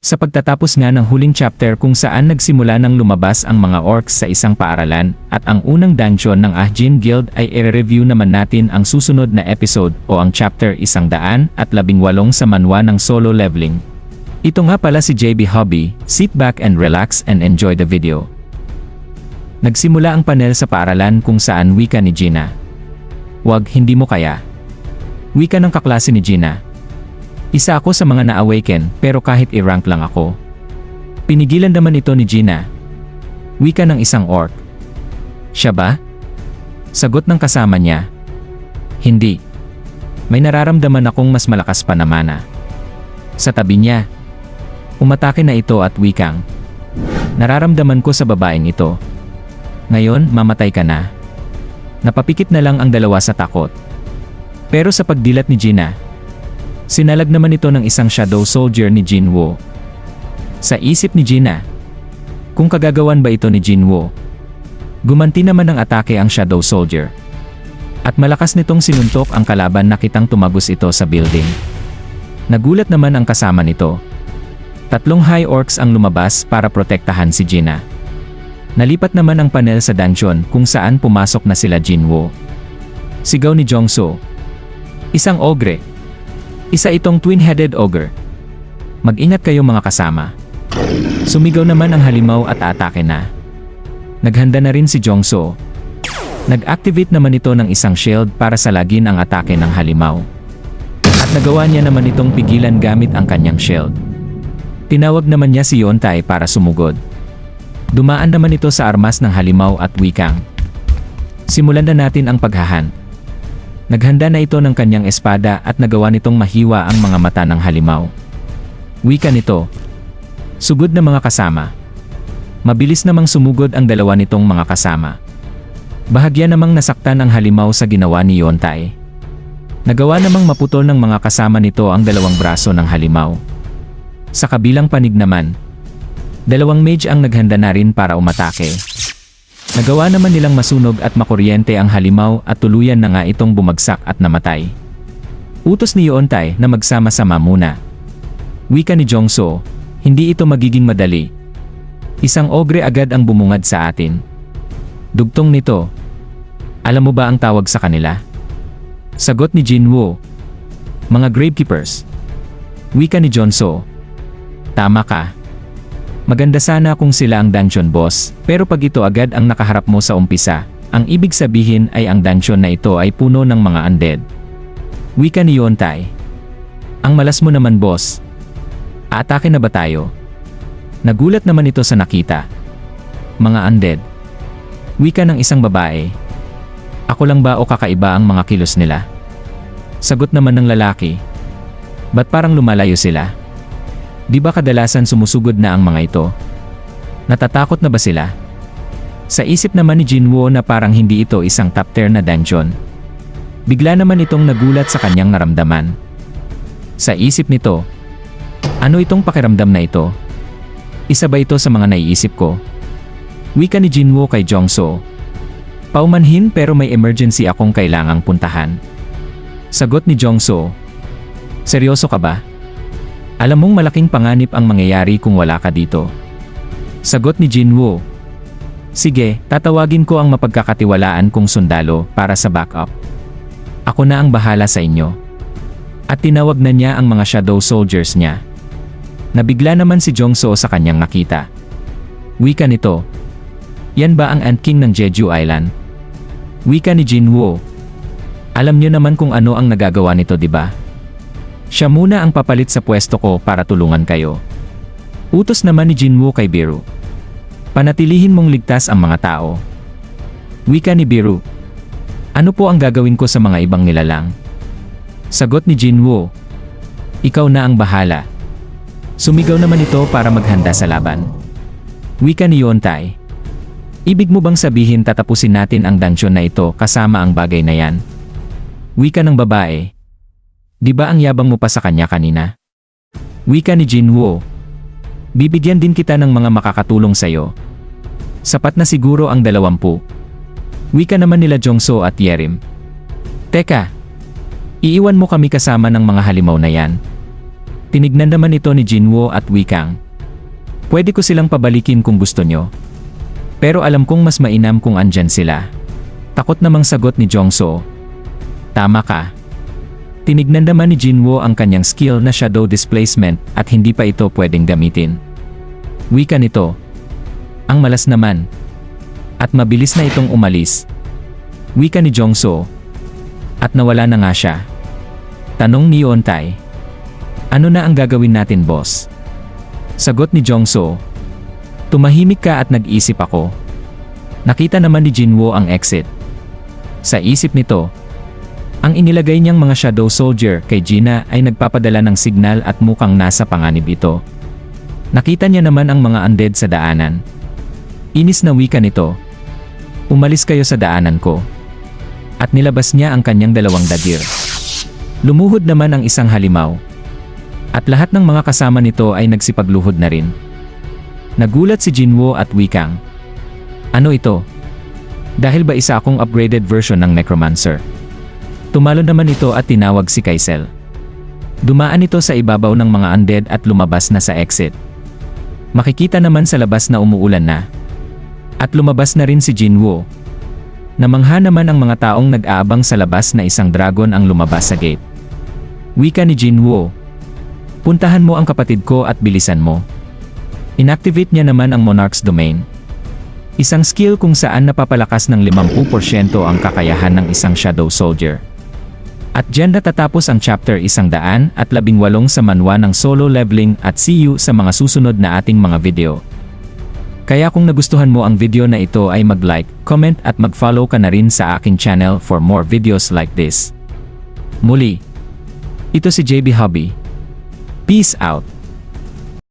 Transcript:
Sa pagtatapos nga ng huling chapter kung saan nagsimula nang lumabas ang mga orcs sa isang paaralan at ang unang dungeon ng Ahjin Guild ay i-review naman natin ang susunod na episode o ang chapter 118 sa manwa ng solo leveling. Ito nga pala si JB Hobby, sit back and relax and enjoy the video. Nagsimula ang panel sa paaralan kung saan wika ni Gina. "Wag, hindi mo kaya." Wika ng kaklase ni Gina. "Isa ako sa mga na-awaken pero kahit i-rank lang ako." Pinigilan naman ito ni Gina. Wika ng isang orc. "Siya ba?" Sagot ng kasama niya. "Hindi. May nararamdaman akong mas malakas pa na mana." Sa tabi niya, umatake na ito at wikang, "Nararamdaman ko sa babaeng ito. Ngayon, mamatay ka na." Napapikit na lang ang dalawa sa takot. Pero sa pagdilat ni Gina, sinalag naman ito ng isang shadow soldier ni Jinwoo. Sa isip ni Gina, kung kagagawan ba ito ni Jinwoo? Gumanti naman ng atake ang shadow soldier. At malakas nitong sinuntok ang kalaban na kitang tumagos ito sa building. Nagulat naman ang kasama nito. 3 high orcs ang lumabas para protektahan si Gina. Nalipat naman ang panel sa dungeon kung saan pumasok na sila Jinwoo. Sigaw ni Jongso, "Isang ogre. Isa itong twin-headed ogre. Mag-ingat kayo mga kasama." Sumigaw naman ang halimaw at atake na. Naghanda na rin si Jongso. Nag-activate naman ito ng isang shield para salagin ang atake ng halimaw. At nagawa niya naman itong pigilan gamit ang kanyang shield. Tinawag naman niya si Yontai para sumugod. Dumaan naman ito sa armas ng halimaw at wikang, "Simulan na natin ang paghahan." Naghanda na ito ng kanyang espada at nagawa nitong mahiwa ang mga mata ng halimaw. Wika nito. Sugod na mga kasama. Mabilis namang sumugod ang dalawa nitong mga kasama. Bahagya namang nasaktan ang halimaw sa ginawa ni Yontai. Nagawa namang maputol ng mga kasama nito ang 2 braso ng halimaw. Sa kabilang panig naman, 2 mage ang naghanda na rin para umatake. Nagawa naman nilang masunog at makuryente ang halimaw at tuluyan na nga itong bumagsak at namatay. Utos ni Yontai na magsama-sama muna. Wika ni Jongso, "Hindi ito magiging madali. Isang ogre agad ang bumungad sa atin." Dugtong nito, "Alam mo ba ang tawag sa kanila?" Sagot ni Jinwoo, "Mga gravekeepers." Wika ni Jongso, "Tama ka. Maganda sana kung sila ang dungeon boss, pero pag ito agad ang nakaharap mo sa umpisa, ang ibig sabihin ay ang dungeon na ito ay puno ng mga undead." Wika ni Yontai, "Ang malas mo naman boss. Aatake na ba tayo?" Nagulat naman ito sa nakita. "Mga undead?" Wika ng isang babae. "Ako lang ba o kakaiba ang mga kilos nila?" Sagot naman ng lalaki, "Ba't parang lumalayo sila? Di ba kadalasan sumusugod na ang mga ito? Natatakot na ba sila?" Sa isip naman ni Jinwoo na parang hindi ito isang top tier na dungeon. Bigla naman itong nagulat sa kanyang naramdaman. Sa isip nito, "Ano itong pakiramdam na ito? Isa ba ito sa mga naiisip ko?" Wika ni Jinwoo kay Jongso, "Paumanhin pero may emergency akong kailangang puntahan." Sagot ni Jongso, "Seryoso ka ba? Alam mong malaking panganib ang mangyayari kung wala ka dito." Sagot ni Jinwoo, "Sige, tatawagin ko ang mapagkakatiwalaan kong sundalo para sa backup. Ako na ang bahala sa inyo." At tinawag na niya ang mga shadow soldiers niya. Nabigla naman si Jongso sa kanyang nakita. Wika nito, "Yan ba ang Ant King ng Jeju Island?" Wika ni Jinwoo, "Alam niyo naman kung ano ang nagagawa nito, di ba? Siya muna ang papalit sa pwesto ko para tulungan kayo." Utos naman ni Jinwoo kay Biru, "Panatilihin mong ligtas ang mga tao." Wika ni Biru, "Ano po ang gagawin ko sa mga ibang nilalang?" Sagot ni Jinwoo, "Ikaw na ang bahala." Sumigaw naman ito para maghanda sa laban. Wika ni Yontai, "Ibig mo bang sabihin tatapusin natin ang dungeon na ito kasama ang bagay na yan?" Wika ng babae, "Di ba ang yabang mo pa sa kanya kanina?" Wika ni Jinwoo, "Bibigyan din kita ng mga makakatulong sa'yo. Sapat na siguro ang 20. Wika naman nila Jongso at Yerim, "Teka, iiwan mo kami kasama ng mga halimaw na yan?" Tinignan naman ito ni Jinwoo at wikang, "Pwede ko silang pabalikin kung gusto nyo. Pero alam kong mas mainam kung andyan sila." Takot namang sagot ni Jongso, "Tama ka." Tinignan naman ni Jinwoo ang kanyang skill na shadow displacement at hindi pa ito pwedeng gamitin. Wika nito, "Ang malas naman. At mabilis na itong umalis." Wika ni Jongso, "At nawala na nga siya." Tanong ni Yeontae, "Ano na ang gagawin natin, boss?" Sagot ni Jongso, "Tumahimik ka at nag-isip ako." Nakita naman ni Jinwoo ang exit. Sa isip nito, ang inilagay niyang mga shadow soldier kay Gina ay nagpapadala ng signal at mukhang nasa panganib ito. Nakita niya naman ang mga undead sa daanan. Inis na wika nito, "Umalis kayo sa daanan ko." At nilabas niya ang kanyang dalawang dagger. Lumuhod naman ang isang halimaw. At lahat ng mga kasama nito ay nagsipagluhod na rin. Nagulat si Jinwoo at wikang, "Ano ito? Dahil ba isa akong upgraded version ng Necromancer?" Tumalon naman ito at tinawag si Kaisel. Dumaan ito sa ibabaw ng mga undead at lumabas na sa exit. Makikita naman sa labas na umuulan na. At lumabas na rin si Jinwoo. Namangha naman ang mga taong nag-aabang sa labas na isang dragon ang lumabas sa gate. Wika ni Jinwoo, "Puntahan mo ang kapatid ko at bilisan mo." Inactivate niya naman ang Monarch's Domain. Isang skill kung saan napapalakas ng 50% ang kakayahan ng isang Shadow Soldier. At dyan natatapos ang chapter 118 sa manwa ng solo leveling at see you sa mga susunod na ating mga video. Kaya kung nagustuhan mo ang video na ito ay mag-like, comment at mag-follow ka na rin sa aking channel for more videos like this. Muli, ito si JB Hobby. Peace out!